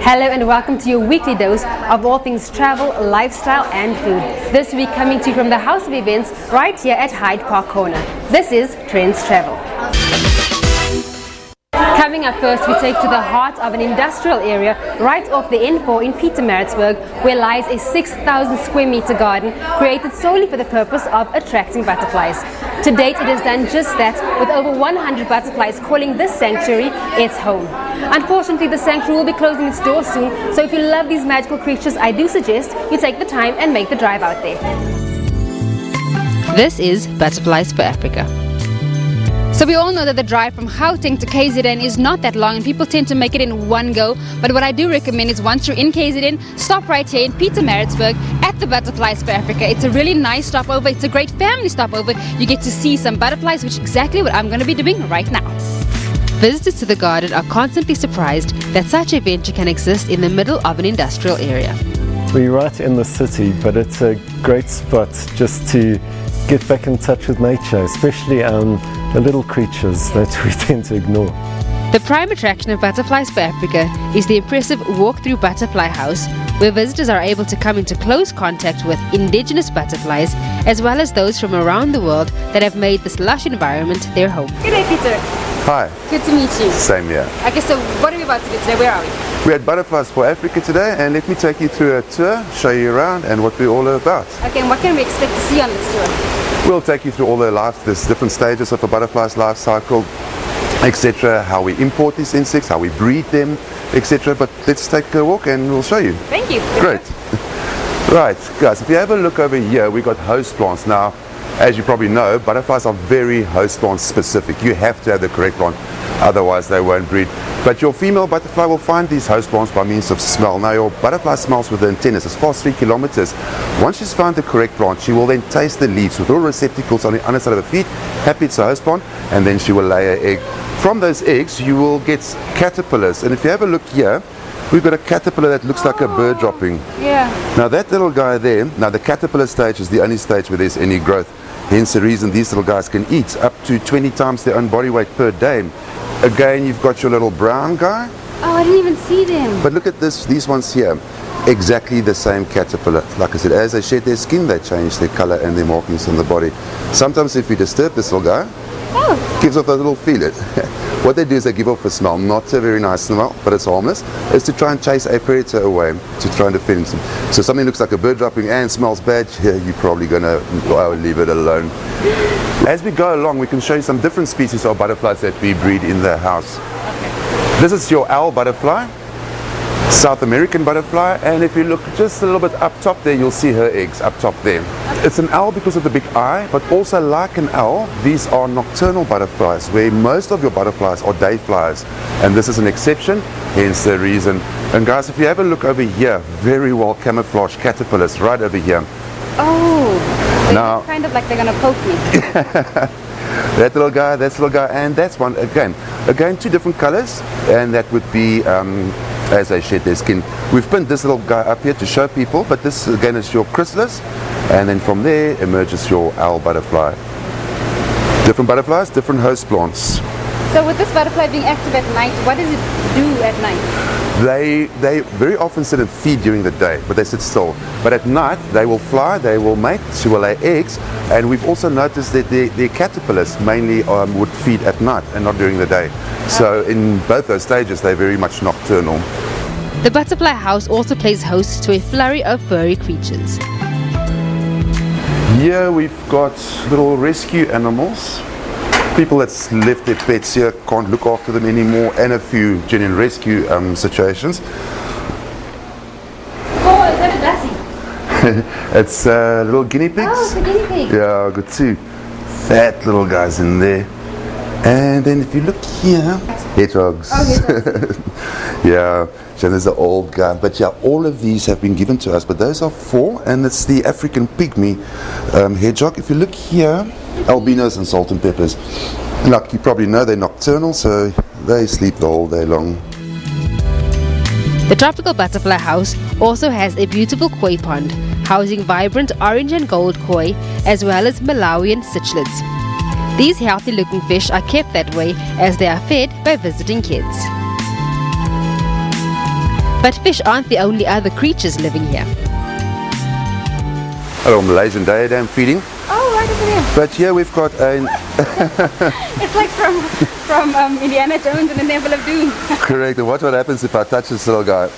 Hello and welcome to your weekly dose of all things travel, lifestyle and food. This week coming to you from the House of Events right here at Hyde Park Corner. This is Trendz Travel. Coming up first, we take to the heart of an industrial area right off the N4 in Pietermaritzburg, where lies a 6,000 square meter garden created solely for the purpose of attracting butterflies. To date, it has done just that, with over 100 butterflies calling this sanctuary its home. Unfortunately, the sanctuary will be closing its doors soon, so if you love these magical creatures, I do suggest you take the time and make the drive out there. This is Butterflies for Africa. So we all know that the drive from Gauteng to KZN is not that long and people tend to make it in one go. But what I do recommend is once you're in KZN, stop right here in Pietermaritzburg at the Butterflies for Africa. It's a really nice stopover. It's a great family stopover. You get to see some butterflies, which is exactly what I'm going to be doing right now. Visitors to the garden are constantly surprised that such a venture can exist in the middle of an industrial area. We're right in the city, but it's a great spot just to get back in touch with nature, especially the little creatures that we tend to ignore. The prime attraction of Butterflies for Africa is the impressive walk-through butterfly house, where visitors are able to come into close contact with indigenous butterflies, as well as those from around the world that have made this lush environment their home. Good day, Peter. Hi. Good to meet you. Same here. Okay, so what are we about to do today? Where are we? We're at Butterflies for Africa today, and let me take you through a tour, show you around and what we're all about. Okay, and what can we expect to see on this tour? We'll take you through all there's different stages of a butterfly's life cycle, etc., how we import these insects, how we breed them, etc. But let's take a walk and we'll show you. Thank you. Great. Right, guys, if you have a look over here, we've got host plants. Now, as you probably know, butterflies are very host plant specific. You have to have the correct plant, otherwise they won't breed. But your female butterfly will find these host plants by means of smell. Now your butterfly smells with the antennas as far as 3 kilometers. Once she's found the correct plant, she will then taste the leaves with little receptacles on the underside of the feet. Happy it's a host plant, and then she will lay an egg. From those eggs, you will get caterpillars. And if you have a look here, we've got a caterpillar that looks like a bird dropping. Yeah. Now that little guy there, now the caterpillar stage is the only stage where there's any growth. Hence the reason these little guys can eat up to 20 times their own body weight per day. Again, you've got your little brown guy. Oh, I didn't even see them. But look at these ones here. Exactly the same caterpillar. Like I said, as they shed their skin, they change their color and their markings on the body. Sometimes if you disturb this little guy, gives off a little feeler. What they do is they give off a smell, not a very nice smell, but it's harmless, is to try and chase a predator away, to try and defend him. So something looks like a bird dropping and smells bad, you're probably going to leave it alone. As we go along, we can show you some different species of butterflies that we breed in the house. Okay. This is your owl butterfly, South American butterfly, and if you look just a little bit up top there, you'll see her eggs up top there. It's an owl because of the big eye, but also like an owl, these are nocturnal butterflies, where most of your butterflies are day flyers, and this is an exception, hence the reason. And guys, if you have a look over here, very well camouflaged caterpillars right over here. Oh, now kind of like they're gonna poke me. That little guy, and that's one again two different colors, and that would be as they shed their skin. We've pinned this little guy up here to show people, but this again is your chrysalis, and then from there emerges your owl butterfly. Different butterflies, different host plants. So with this butterfly being active at night, what does it do at night? They very often sit and feed during the day, but they sit still. But at night, they will fly, they will mate, she will lay eggs, and we've also noticed that the caterpillars mainly would feed at night and not during the day. So in both those stages, they're very much nocturnal. The butterfly house also plays host to a flurry of furry creatures. Here we've got little rescue animals. People that's left their pets here can't look after them anymore, and a few genuine rescue situations. Oh, is that a dassy? It's little guinea pigs. Oh, it's a guinea pig. Yeah, I've got two fat little guys in there. And then if you look here, hedgehogs. Oh, hedgehogs. Yeah, so there's an old guy. But yeah, all of these have been given to us, but those are 4, and it's the African pygmy hedgehog. If you look here, albinos and salt and peppers. And like you probably know, they're nocturnal, so they sleep the whole day long. The tropical butterfly house also has a beautiful koi pond, housing vibrant orange and gold koi, as well as Malawian cichlids. These healthy looking fish are kept that way as they are fed by visiting kids. But fish aren't the only other creatures living here. Hello, Malaysian diadem feeding. Oh, right over there. But here we've got a It's like from Indiana Jones and the Temple of Doom. correct. And what happens if I touch this little guy?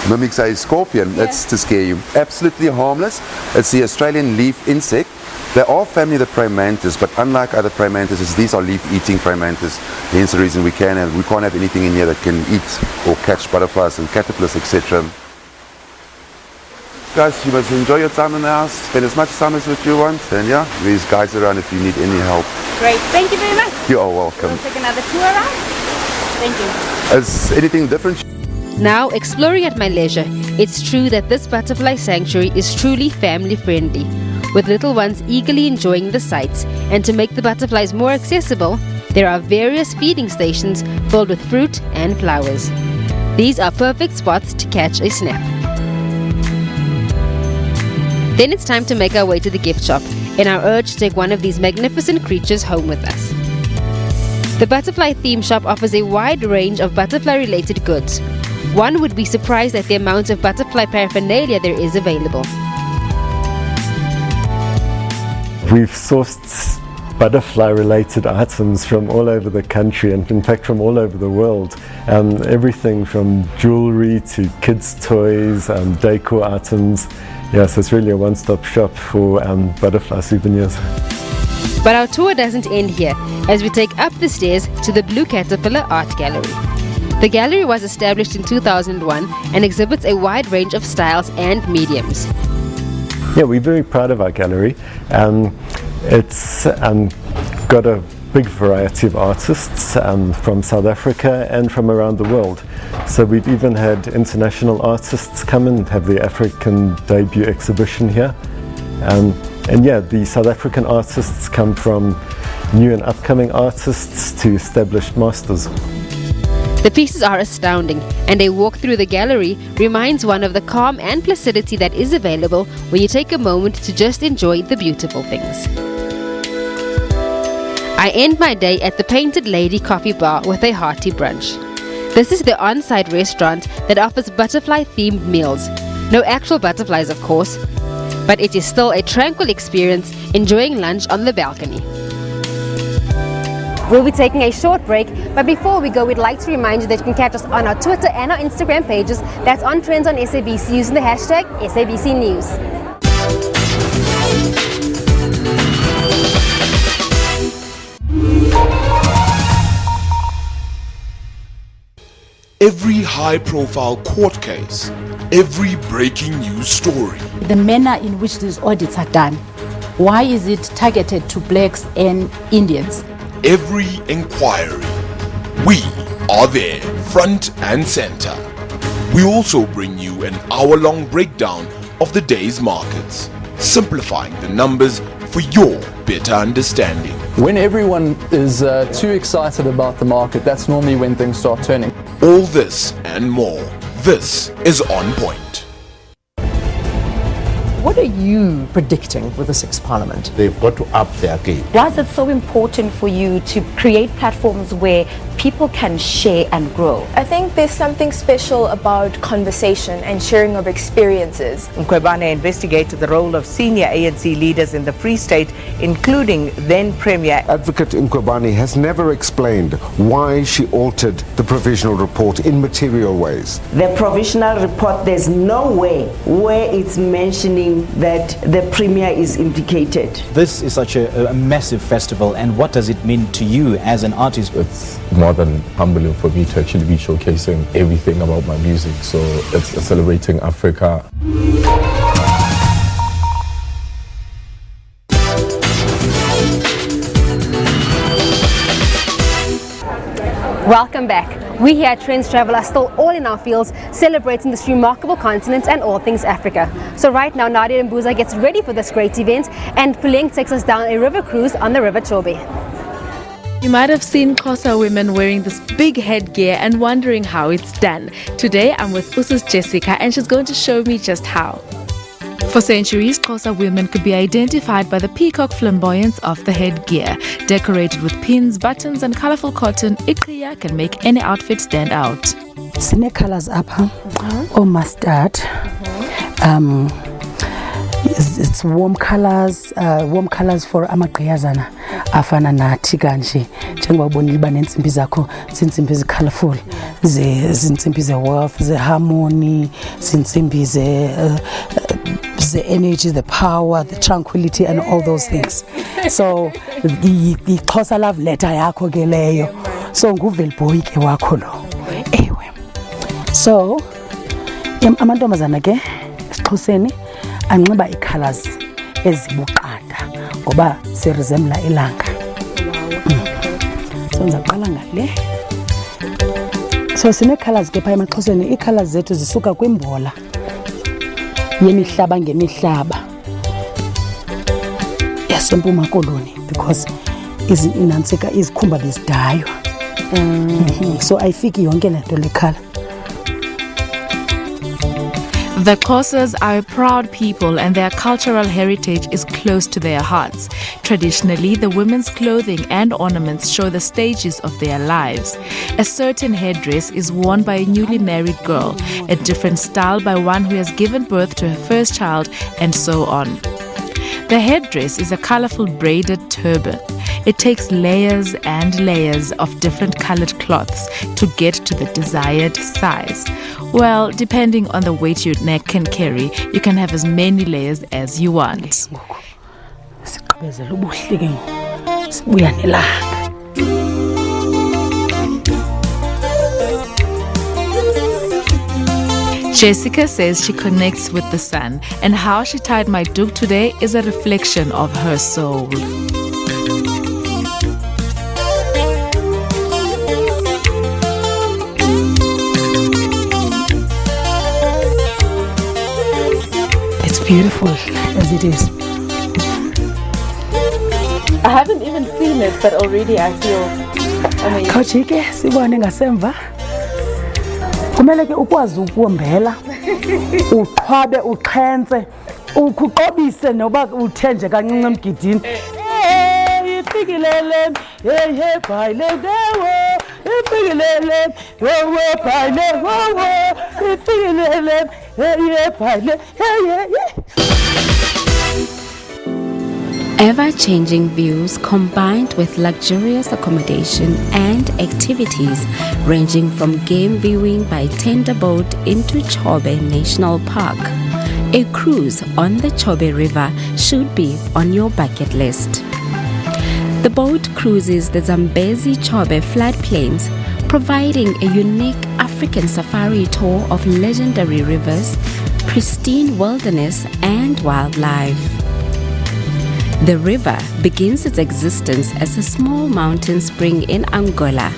Mimics a scorpion. That's to scare you. Absolutely harmless. It's the Australian leaf insect. They are family of the praying mantis, but unlike other praying mantises, these are leaf-eating praying mantis. Hence the reason we can't have anything in here that can eat or catch butterflies and caterpillars, etc. Guys, you must enjoy your time in the house. Spend as much time as what you want, and yeah, there's guys around if you need any help. Great, thank you very much. You are welcome. We'll take another tour around. Thank you. Is anything different? Now, exploring at my leisure, it's true that this butterfly sanctuary is truly family friendly, with little ones eagerly enjoying the sights. And to make the butterflies more accessible, there are various feeding stations filled with fruit and flowers. These are perfect spots to catch a snap. Then it's time to make our way to the gift shop in our urge to take one of these magnificent creatures home with us. The butterfly theme shop offers a wide range of butterfly-related goods. One would be surprised at the amount of butterfly paraphernalia there is available. We've sourced butterfly-related items from all over the country and in fact from all over the world. Everything from jewelry to kids' toys, decor items. Yeah, so it's really a one-stop shop for butterfly souvenirs. But our tour doesn't end here, as we take up the stairs to the Blue Caterpillar Art Gallery. The gallery was established in 2001 and exhibits a wide range of styles and mediums. Yeah, we're very proud of our gallery. It's got a big variety of artists from South Africa and from around the world. So we've even had international artists come and have their African debut exhibition here. And yeah, the South African artists come from new and upcoming artists to established masters. The pieces are astounding, and a walk through the gallery reminds one of the calm and placidity that is available when you take a moment to just enjoy the beautiful things. I end my day at the Painted Lady Coffee Bar with a hearty brunch. This is the on-site restaurant that offers butterfly-themed meals. No actual butterflies, of course, but it is still a tranquil experience enjoying lunch on the balcony. We'll be taking a short break, but before we go, we'd like to remind you that you can catch us on our Twitter and our Instagram pages. That's on Trendz on SABC using the hashtag SABC News. Every high-profile court case, every breaking news story. The manner in which these audits are done. Why is it targeted to blacks and Indians? Every inquiry. We are there, front and center. We also bring you an hour-long breakdown of the day's markets, simplifying the numbers for your better understanding. When everyone is too excited about the market, that's normally when things start turning. All this and more. This is On Point. What are you predicting with the sixth parliament? They've got to up their game. Why is it so important for you to create platforms where people can share and grow? I think there's something special about conversation and sharing of experiences. Mkhwebane investigated the role of senior ANC leaders in the Free State, including then Premier. Advocate Mkhwebane has never explained why she altered the provisional report in material ways. The provisional report, there's no way where it's mentioning that the Premier is implicated. This is such a massive festival, and what does it mean to you as an artist? It's more than humbling for me to actually be showcasing everything about my music, so it's celebrating Africa. Welcome back. We here at Trendz Travel are still all in our fields celebrating this remarkable continent and all things Africa. So right now Nadia and Mbuza gets ready for this great event, and Puleng takes us down a river cruise on the River Chobe. You might have seen Xhosa women wearing this big headgear and wondering how it's done. Today I'm with Usus Jessica, and she's going to show me just how. For centuries, Xhosa women could be identified by the peacock flamboyance of the headgear. Decorated with pins, buttons and colorful cotton, iqhiya can make any outfit stand out. Sine colors apha, mustard. It's warm colors for amagqiyazana afana nathi kanje njengoba ubonile ba nentsimbi zakho zintsimbi colorful zintsimbi ze-wealth ze-harmony zintsimbi the energy, the power, the tranquility and all those things. So the Xhosa love letter yakho ke leyo. So nguveli boy ke wakho lo. Ewe. So amantombazana ke esiXhoseni anxiba ii-colors ezibuqanda ngoba sirizemla ilanga. So ndizaqala ngale. So sine-colors ke phaa emaXhoseni, ii-colors zethu zisuka kwimbola yemihlaba ngemihlaba yaseMpuma Koloni because inantsika izikhumba bezidaywa. So ayifiki yonke le nto lekhala. The Xhosas are a proud people and their cultural heritage is close to their hearts. Traditionally, the women's clothing and ornaments show the stages of their lives. A certain headdress is worn by a newly married girl, a different style by one who has given birth to her first child, and so on. The headdress is a colorful braided turban. It takes layers and layers of different colored cloths to get to the desired size. Well, depending on the weight your neck can carry, you can have as many layers as you want. Jessica says she connects with the sun, and how she tied my duk today is a reflection of her soul. Beautiful as it is. I haven't even seen it, but already I feel amazing. Khawujike sibone ngasemva. Kumele ke ukwazi ukuwombela, uqhwabe, uxhense, ukuqobise noba uthenje kancinci emgidini. Hey, ifikilele, hey bhayle dewo, ifikilele, wo bhayle wo, ifikilele, hey bhayle, hey. Ever-changing views combined with luxurious accommodation and activities ranging from game viewing by tender boat into Chobe National Park. A cruise on the Chobe River should be on your bucket list. The boat cruises the Zambezi Chobe floodplains, providing a unique African safari tour of legendary rivers, pristine wilderness and wildlife. The river begins its existence as a small mountain spring in Angola,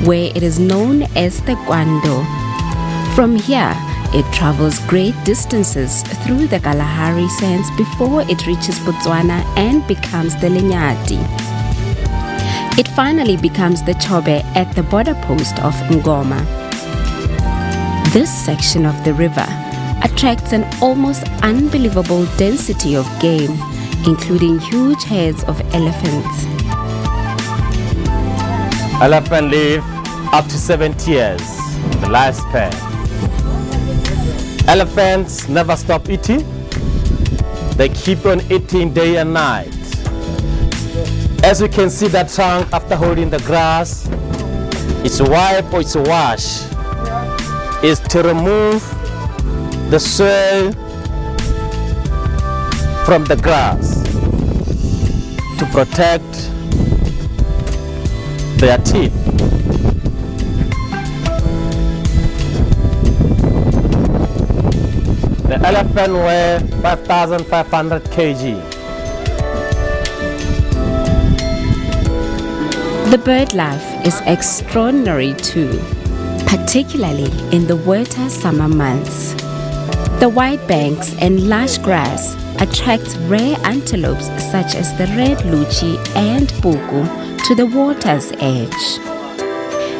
where it is known as the Kwando. From here, it travels great distances through the Kalahari Sands before it reaches Botswana and becomes the Lenyati. It finally becomes the Chobe at the border post of Ngoma. This section of the river attracts an almost unbelievable density of game, including huge herds of elephants. Elephants live up to 70 years, the lifespan. Elephants never stop eating. They keep on eating day and night. As you can see, that trunk, after holding the grass, its wipe or its wash is to remove the soil from the grass to protect their teeth. The elephant weighs 5,500 kg. The bird life is extraordinary too, particularly in the wetter summer months. The wide banks and lush grass attracts rare antelopes such as the red luchi and puku to the water's edge.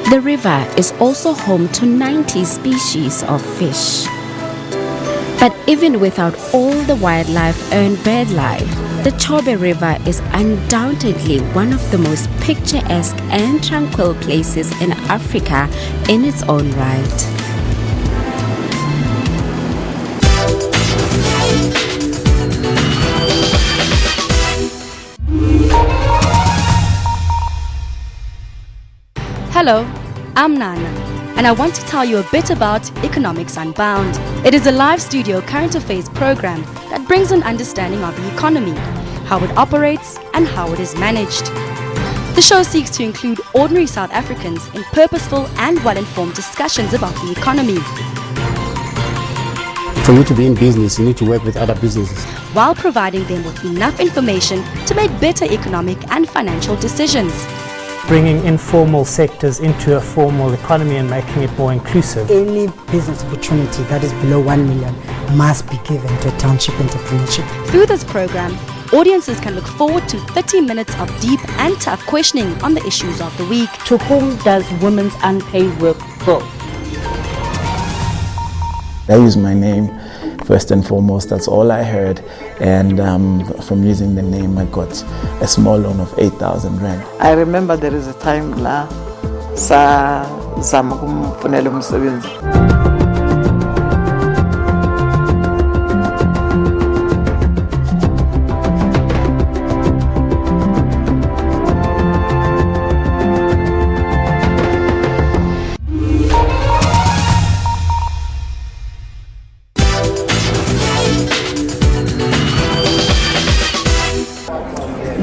The river is also home to 90 species of fish. But even without all the wildlife and bird life, the Chobe River is undoubtedly one of the most picturesque and tranquil places in Africa in its own right. Hello, I'm Nana, and I want to tell you a bit about Economics Unbound. It is a live studio current affairs program that brings an understanding of the economy, how it operates, and how it is managed. The show seeks to include ordinary South Africans in purposeful and well-informed discussions about the economy. For you to be in business, you need to work with other businesses, while providing them with enough information to make better economic and financial decisions. Bringing informal sectors into a formal economy and making it more inclusive. Any business opportunity that is below 1 million must be given to township entrepreneurship. Through this program, audiences can look forward to 30 minutes of deep and tough questioning on the issues of the week. To whom does women's unpaid work go? I use my name first and foremost. That's all I heard, and from using the name I got a small loan of 8,000 rand. I remember there is a time la sa zama kumfunela umsebenzi.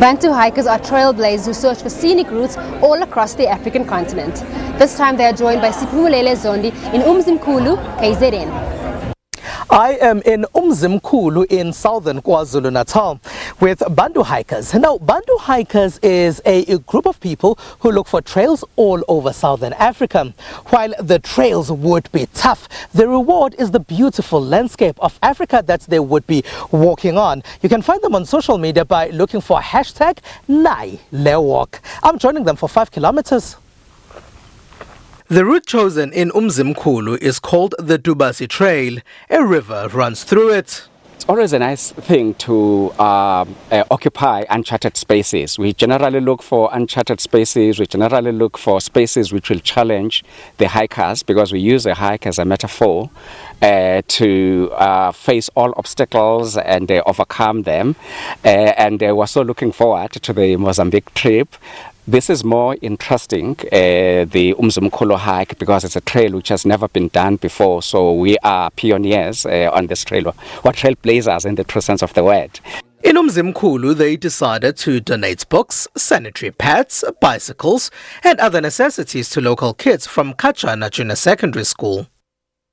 Bantu hikers are trailblazers who search for scenic routes all across the African continent. This time they are joined by Siphumelele Zondi in Umzimkhulu, KZN. I am in Umzimkhulu in southern KwaZulu-Natal with Bantu hikers. Now, Bantu hikers is a group of people who look for trails all over southern Africa. While the trails would be tough, the reward is the beautiful landscape of Africa that they would be walking on. You can find them on social media by looking for hashtag #NaiLeWalk. I'm joining them for 5 kilometers. The route chosen in Umzimkhulu is called the Dubasi Trail. A river runs through it. It's always a nice thing to occupy uncharted spaces. We generally look for uncharted spaces. We generally look for spaces which will challenge the hikers, because we use a hike as a metaphor to face all obstacles and overcome them. And we're so looking forward to the Mozambique trip. This is more interesting, the Umzimkhulu hike, because it's a trail which has never been done before. So we are pioneers on this trail. We're trailblazers in the true sense of the word. In Umzimkhulu, they decided to donate books, sanitary pads, bicycles, and other necessities to local kids from Kachana Junior Secondary School.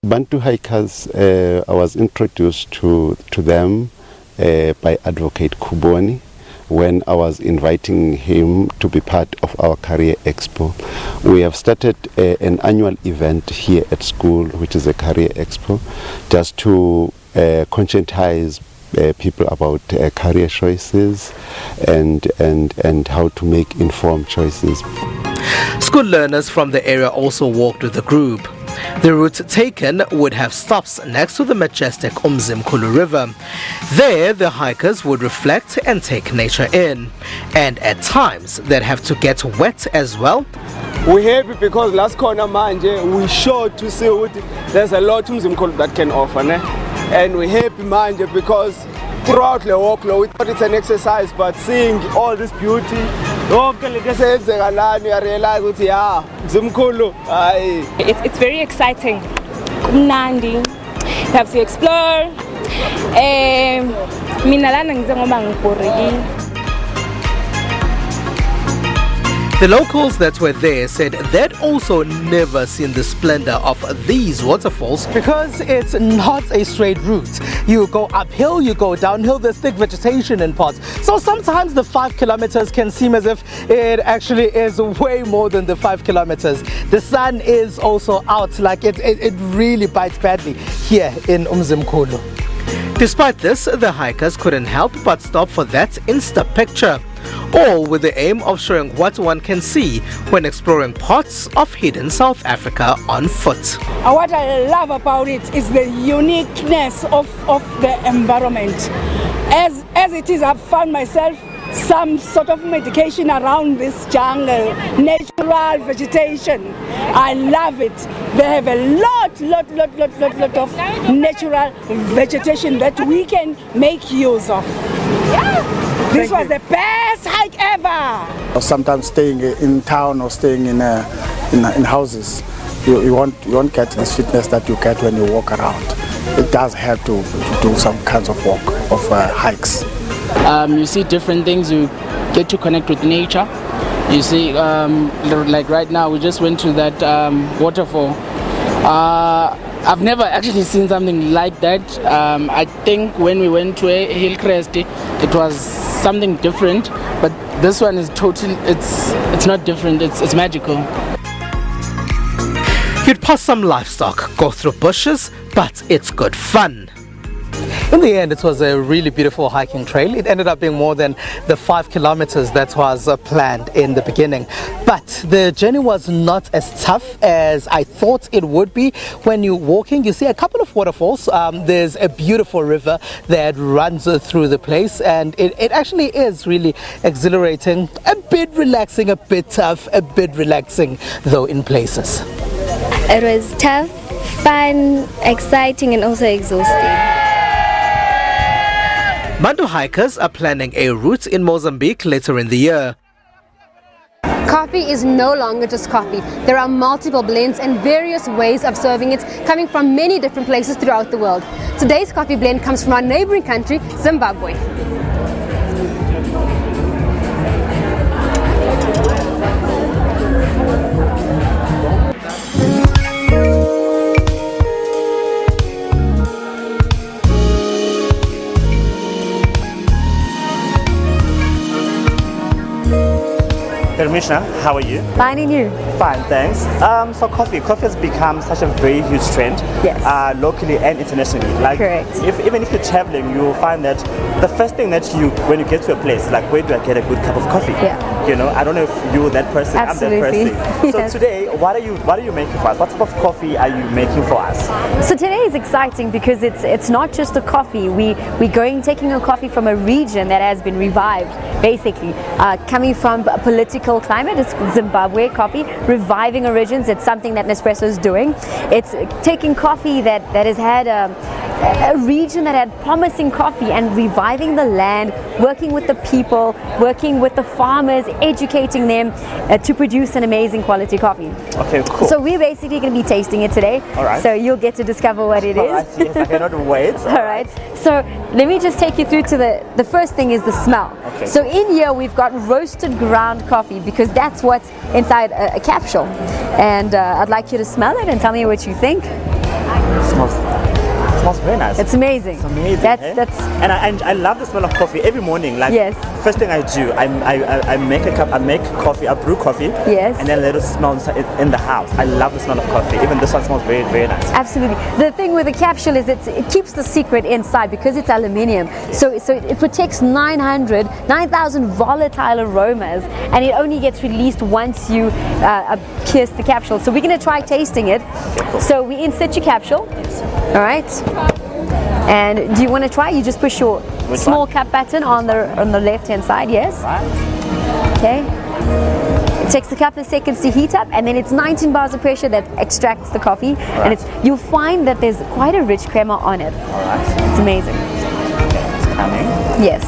Bantu hikers, I was introduced to them by Advocate Kuboni, when I was inviting him to be part of our Career Expo. We have started an annual event here at school, which is a Career Expo, just to conscientize people about career choices and how to make informed choices. School learners from the area also walked with the group. The route taken would have stops next to the majestic Umzimkhulu River. There, the hikers would reflect and take nature in. And at times, they'd have to get wet as well. We're happy because last corner manje, we showed to see what there's a lot Umzimkhulu that can offer. Ne? And we're happy manje because throughout the walk, we thought it's an exercise, but seeing all this beauty, It's very exciting. Kumnandi. You have to explore. The locals that were there said they'd also never seen the splendor of these waterfalls, because it's not a straight route. You go uphill, you go downhill, there's thick vegetation in parts. So sometimes the 5 kilometers can seem as if it actually is way more than the 5 kilometers. The sun is also out, like it really bites badly here in Umzimkhulu. Despite this, the hikers couldn't help but stop for that Insta picture. all with the aim of showing what one can see when exploring parts of hidden South Africa on foot. What I love about it is the uniqueness of the environment. As it is, I've found myself some sort of medication around this jungle, natural vegetation. I love it. They have a lot of natural vegetation that we can make use of. This was the best hike ever. Sometimes staying in town or staying in houses, you won't get this fitness that you get when you walk around. It does help to do some kinds of walk, of hikes. You see different things, you get to connect with nature. You see, like right now, we just went to that waterfall. I've never actually seen something like that. I think when we went to Hillcrest, it was something different, but this one is totally, it's not different, it's magical. You'd pass some livestock, go through bushes, but it's good fun. In the end, it was a really beautiful hiking trail. It ended up being more than the 5 kilometers that was planned in the beginning. But the journey was not as tough as I thought it would be. When you're walking, you see a couple of waterfalls. There's a beautiful river that runs through the place, and it actually is really exhilarating, a bit relaxing, a bit tough, a bit relaxing though in places. It was tough, fun, exciting, and also exhausting. Bantu hikers are planning a route in Mozambique later in the year. Coffee is no longer just coffee. There are multiple blends and various ways of serving it coming from many different places throughout the world. Today's coffee blend comes from our neighboring country, Zimbabwe. Mishna, how are you? Fine, and you? Fine, thanks. So coffee has become such a very huge trend, yes, locally and internationally. Like, correct. Even if you're traveling, you will find that the first thing that when you get to a place, like, where do I get a good cup of coffee? Yeah. You know, I don't know if you're that person. Absolutely. I'm that person. So Yes. today, what are you making for us? What type of coffee are you making for us? So today is exciting because it's not just a coffee. We're taking a coffee from a region that has been revived, basically, coming from a political climate. It's Zimbabwe coffee, reviving origins. It's something that Nespresso is doing. It's taking coffee that has had a region that had promising coffee and reviving the land, working with the people, working with the farmers, educating them to produce an amazing quality coffee. Okay, cool. So we're basically going to be tasting it today. All right. So you'll get to discover what it is. All right, yes, I cannot wait. All right. So let me just take you through to the first thing is the smell. Okay. So in here we've got roasted ground coffee because that's what's inside a capsule. And I'd like you to smell it and tell me what you think. It smells very nice. It's amazing. It's amazing. That's and I love the smell of coffee every morning. Like, yes. First thing I do, I make a cup. I make coffee. I brew coffee. Yes. And then let it smell in the house. I love the smell of coffee. Even this one smells very, very nice. Absolutely. The thing with the capsule is it keeps the secret inside because it's aluminium. Yes. So it protects 9,000 volatile aromas, and it only gets released once you kiss the capsule. So we're going to try tasting it. Okay, cool. So we insert your capsule. Yes. All right. And do you want to try? You just push your small cup button on the left hand side. Yes. Right. Okay. It takes a couple of seconds to heat up, and then it's 19 bars of pressure that extracts the coffee. Right. And you'll find that there's quite a rich crema on it. All right. It's amazing. It's coming. Yes.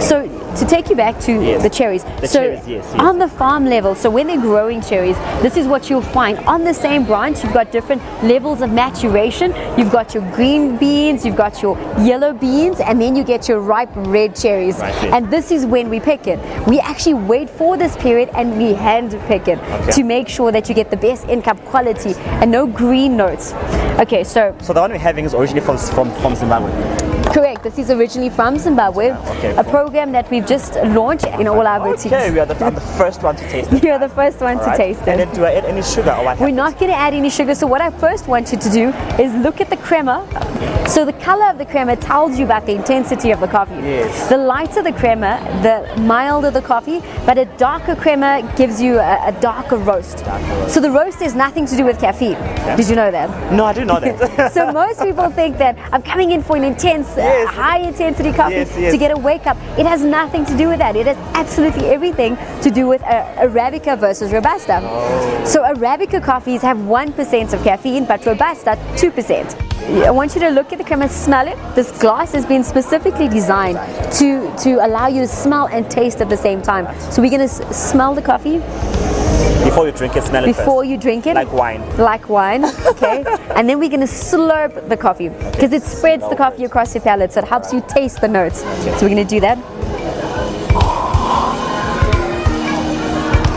So to take you back to the cherries. Cherries, yes. On the farm level, so when they're growing cherries, this is what you'll find. On the same branch, you've got different levels of maturation. You've got your green beans, you've got your yellow beans, and then you get your ripe red cherries. Right, yes. And this is when we pick it. We actually wait for this period and we hand pick it to make sure that you get the best in-cup quality and no green notes. Okay, so the one we're having is originally from Zimbabwe. Correct. This is originally from Zimbabwe, a program that we've just launched in all our boutiques. Okay, I'm the first one to taste it. You're the first one to taste it. And then do I add any sugar or what? We're not going to add any sugar. So what I first want you to do is look at the crema. So the color of the crema tells you about the intensity of the coffee. Yes. The lighter the crema, the milder the coffee, but a darker crema gives you a darker roast. So the roast has nothing to do with caffeine. Okay. Did you know that? No, I didn't know that. So most people think that I'm coming in for an intense, high intensity coffee to get a wake up. It has nothing to do with that. It has absolutely everything to do with Arabica versus Robusta. So Arabica coffees have 1% of caffeine, but Robusta 2%. I want you to look at the crema, smell it. This glass has been specifically designed to allow you to smell and taste at the same time. So we're going to smell the coffee. Before you drink it, smell it Before first. you drink it. Like wine. Like wine, okay. And then we're going to slurp the coffee because it spreads the coffee across your palate, so it helps you taste the notes. So we're going to do that.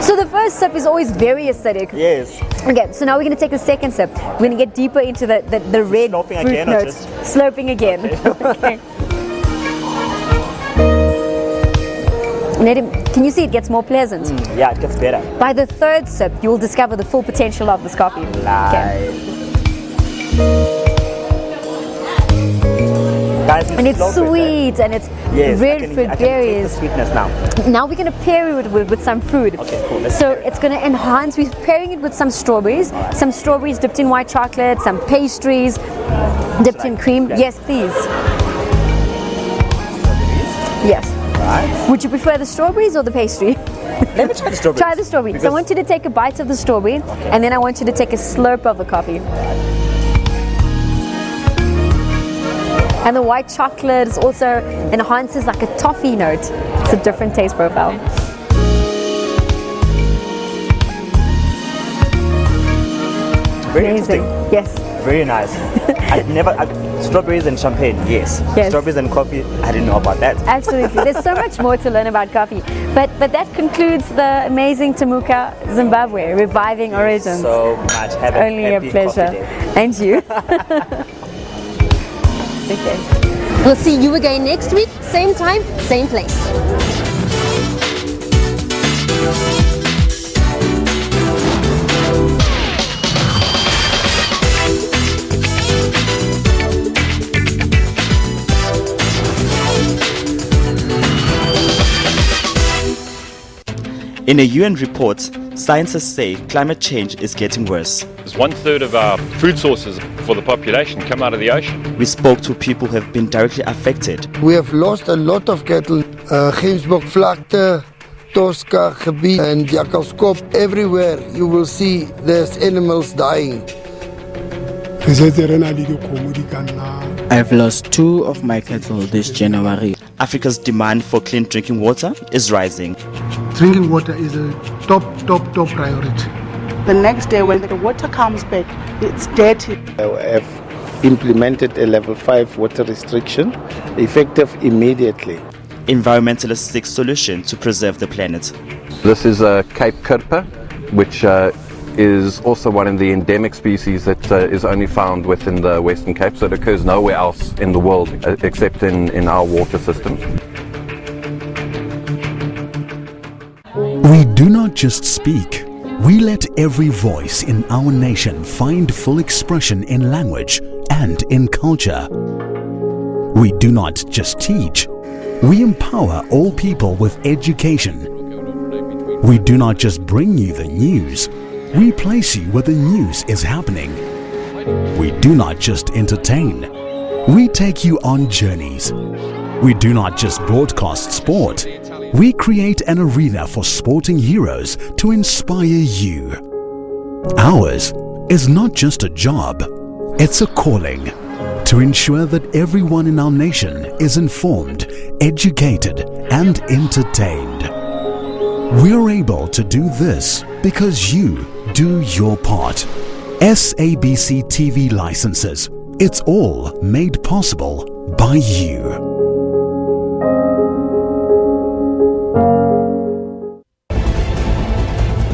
So the first sip is always very acidic. Yes. Okay, so now we're going to take the second sip. We're going to get deeper into the red Slurping fruit again or notes. just- Slurping again. Okay. Can you see it gets more pleasant? Yeah, it gets better. By the third sip, you'll discover the full potential of this coffee. Guys, And it's slow sweet and it's Yes, red I can fruit taste berries. the sweetness now. Now we're going to pair it with some food. Okay, cool. Let's So it's going to enhance. We're pairing it with some strawberries. Some strawberries dipped in white chocolate, some pastries dipped in cream. Yes, please. Yes. Right. Would you prefer the strawberries or the pastry? Let me try the strawberries. Try the strawberry. So I want you to take a bite of the strawberry, and then I want you to take a slurp of the coffee. And the white chocolate is also enhances like a toffee note. It's a different taste profile. Very Amazing. interesting. Yes. Very nice. Strawberries and champagne, yes. Strawberries and coffee, I didn't know about that. Absolutely. There's so much more to learn about coffee. But that concludes the amazing Temuka, Zimbabwe, Reviving Origins. So much. Have Only a a happy pleasure. coffee day. And you. Okay. We'll see you again next week, same time, same place. In a UN report, scientists say climate change is getting worse. 1/3 of our food sources for the population come out of the ocean. We spoke to people who have been directly affected. We have lost a lot of cattle. Gemsbok vlakte, Tosca gebied and Jakkalskop. Everywhere you will see there's animals dying. I've lost 2 of my cattle this January. Africa's demand for clean drinking water is rising. Drinking water is a top priority. The next day when the water comes back, it's dirty. I have implemented a level 5 water restriction, effective immediately. Environmentalists seek solution to preserve the planet. This is a Cape Kirpa, which is also one of the endemic species that is only found within the Western Cape, so it occurs nowhere else in the world except in our water systems. We do not just speak, we let every voice in our nation find full expression in language and in culture. We do not just teach, we empower all people with education. We do not just bring you the news, we place you where the news is happening. We do not just entertain, we take you on journeys. We do not just broadcast sport, we create an arena for sporting heroes to inspire you. Ours is not just a job, it's a calling to ensure that everyone in our nation is informed, educated, and entertained. We're able to do this because you do your part. SABC TV licenses. It's all made possible by you.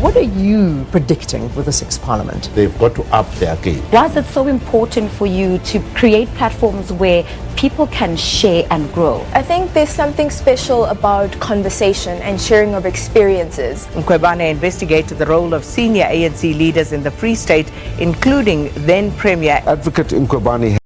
What are you predicting with the 6th Parliament? They've got to up their game. Why is it so important for you to create platforms where people can share and grow? I think there's something special about conversation and sharing of experiences. Mkhwebane investigated the role of senior ANC leaders in the Free State, including then Premier Advocate Mkhwebane